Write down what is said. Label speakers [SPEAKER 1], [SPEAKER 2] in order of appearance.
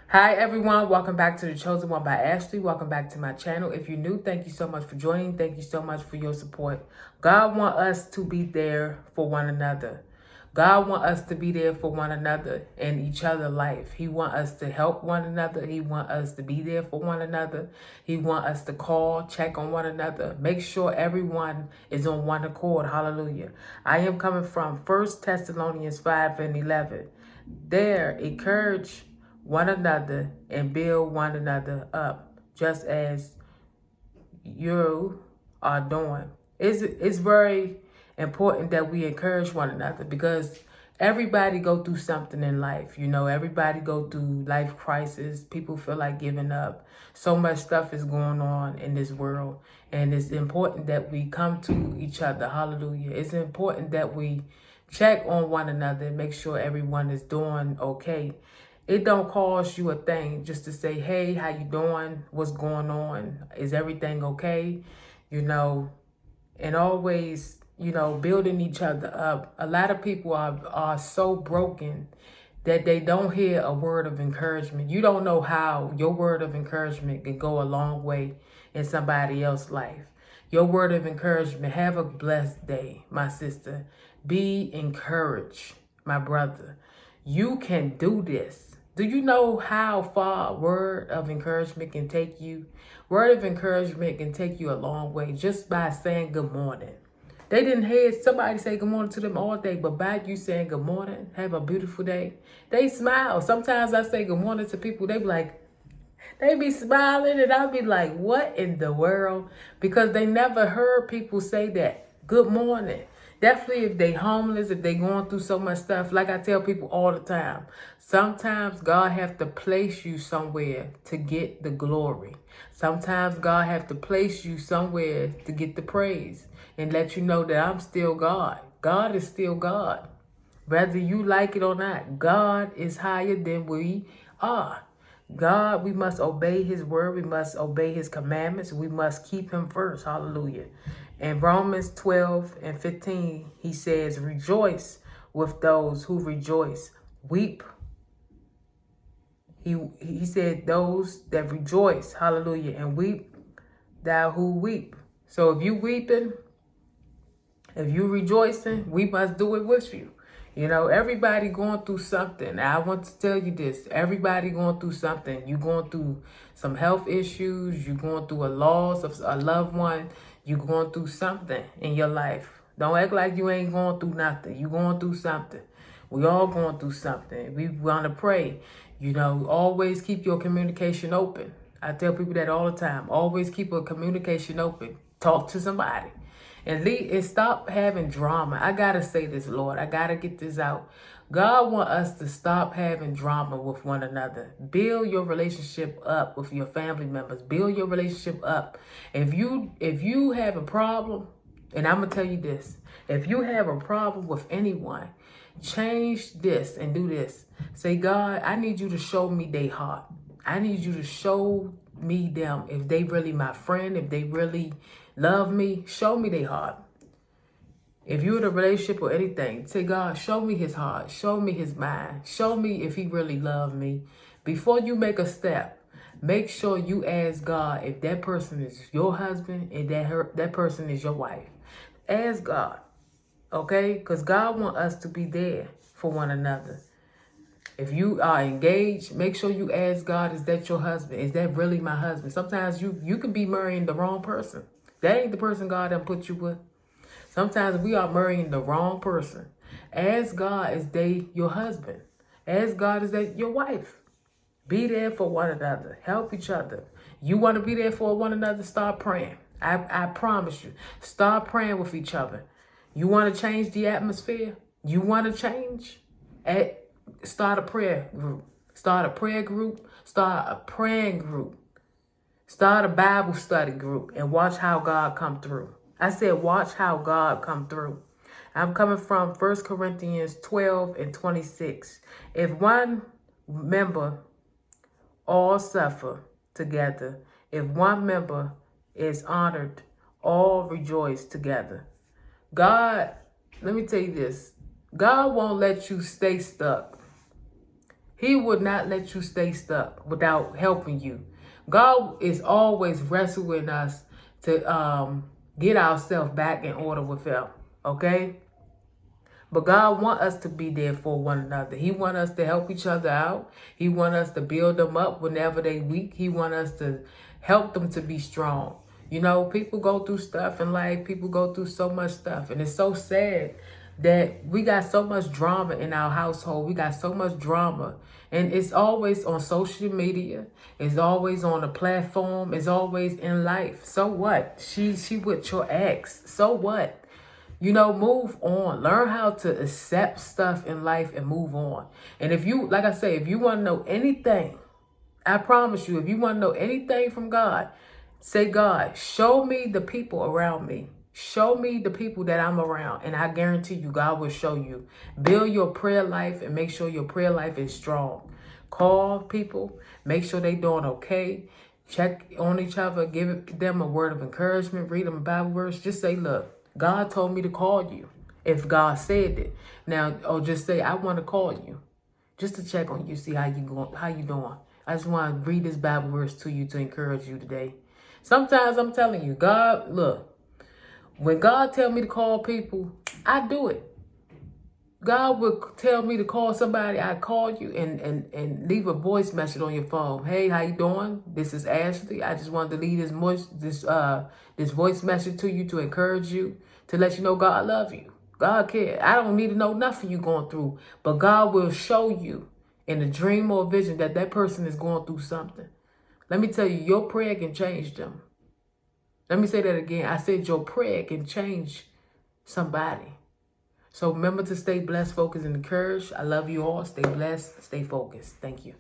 [SPEAKER 1] Hi everyone, welcome back to The Chosen One by Ashley. Welcome back to my channel. If you're new, thank you so much for joining. Thank you so much for your support. God wants us to be there for one another. God wants us to be there for one another in each other's life. He wants us to help one another. He wants us to be there for one another. He wants us to call, check on one another. Make sure everyone is on one accord. Hallelujah. I am coming from 1 Thessalonians 5:11. There, encourage one another and build one another up, just as you are doing. It's very important that we encourage one another because everybody go through something in life. You know, everybody go through life crisis. People feel like giving up. So much stuff is going on in this world, and it's important that we come to each other. Hallelujah. It's important that we check on one another and make sure everyone is doing okay. It don't cost you a thing just to say, hey, how you doing? What's going on? Is everything okay? You know, and always, building each other up. A lot of people are so broken that they don't hear a word of encouragement. You don't know how your word of encouragement can go a long way in somebody else's life. Your word of encouragement, have a blessed day, my sister. Be encouraged, my brother. You can do this. Do you know how far a word of encouragement can take you? Word of encouragement can take you a long way just by saying good morning. They didn't hear somebody say good morning to them all day, but by you saying good morning, have a beautiful day, they smile. Sometimes I say good morning to people, they be like, they be smiling, and I be like, what in the world? Because they never heard people say that. Good morning. Definitely if they homeless, if they going through so much stuff, like I tell people all the time, sometimes God have to place you somewhere to get the glory. Sometimes God have to place you somewhere to get the praise and let you know that I'm still God. God is still God. Whether you like it or not, God is higher than we are. God, we must obey his word. We must obey his commandments. We must keep him first. Hallelujah. In Romans 12:15, he says, rejoice with those who rejoice. Weep. He said, those that rejoice. Hallelujah. And weep, thou who weep. So if you weeping, if you rejoicing, we must do it with you. You know, everybody going through something. I want to tell you this. Everybody going through something. You going through some health issues. You going through a loss of a loved one. You going through something in your life. Don't act like you ain't going through nothing. You going through something. We all going through something. We want to pray. You know, always keep your communication open. I tell people that all the time. Always keep a communication open. Talk to somebody. And stop having drama. I gotta say this, Lord. I gotta get this out. God want us to stop having drama with one another. Build your relationship up with your family members. Build your relationship up. If you have a problem, and I'm gonna tell you this, if you have a problem with anyone, change this and do this. Say, God, I need you to show me their heart. I need you to show me them. If they really my friend, if they really love me, show me their heart. If you're in a relationship or anything, say, God, show me his heart. Show me his mind. Show me if he really loved me. Before you make a step, make sure you ask God if that person is your husband and that person is your wife. Ask God, okay? Because God wants us to be there for one another. If you are engaged, make sure you ask God, is that your husband? Is that really my husband? Sometimes you can be marrying the wrong person. That ain't the person God done put you with. Sometimes we are marrying the wrong person. Ask God, is they your husband? Ask God, is that your wife? Be there for one another. Help each other. You want to be there for one another? Start praying. I promise you. Start praying with each other. You want to change the atmosphere? You want to change? Start a prayer group. Start a prayer group. Start a praying group. Start a Bible study group and watch how God come through. I said, watch how God come through. I'm coming from 1 Corinthians 12:26. If one member all suffer together, if one member is honored, all rejoice together. God, let me tell you this. God won't let you stay stuck He would not let you stay stuck without helping you. God is always wrestling us to get ourselves back in order with him. Okay? But God wants us to be there for one another. He wants us to help each other out. He wants us to build them up whenever they weak. He wants us to help them to be strong. You know, people go through stuff in life. People go through so much stuff. And it's so sad that we got so much drama in our household. We got so much drama. And it's always on social media. It's always on a platform. It's always in life. So what? She with your ex. So what? You know, move on. Learn how to accept stuff in life and move on. And if you, like I say, if you want to know anything, I promise you, if you want to know anything from God, say, God, show me the people around me. Show me the people that I'm around. And I guarantee you, God will show you. Build your prayer life and make sure your prayer life is strong. Call people. Make sure they're doing okay. Check on each other. Give them a word of encouragement. Read them a Bible verse. Just say, look, God told me to call you. If God said it. Now, or just say, I want to call you. Just to check on you, see how you going, how you doing. I just want to read this Bible verse to you to encourage you today. Sometimes I'm telling you, God, look, when God tell me to call people, I do it. God would tell me to call somebody, I call you and leave a voice message on your phone. Hey, how you doing? This is Ashley. I just wanted to leave this voice message to you to encourage you, to let you know God love you. God cares. I don't need to know nothing you going through, but God will show you in a dream or a vision that that person is going through something. Let me tell you, your prayer can change them. Let me say that again. I said your prayer can change somebody. So remember to stay blessed, focused, and encouraged. I love you all. Stay blessed. Stay focused. Thank you.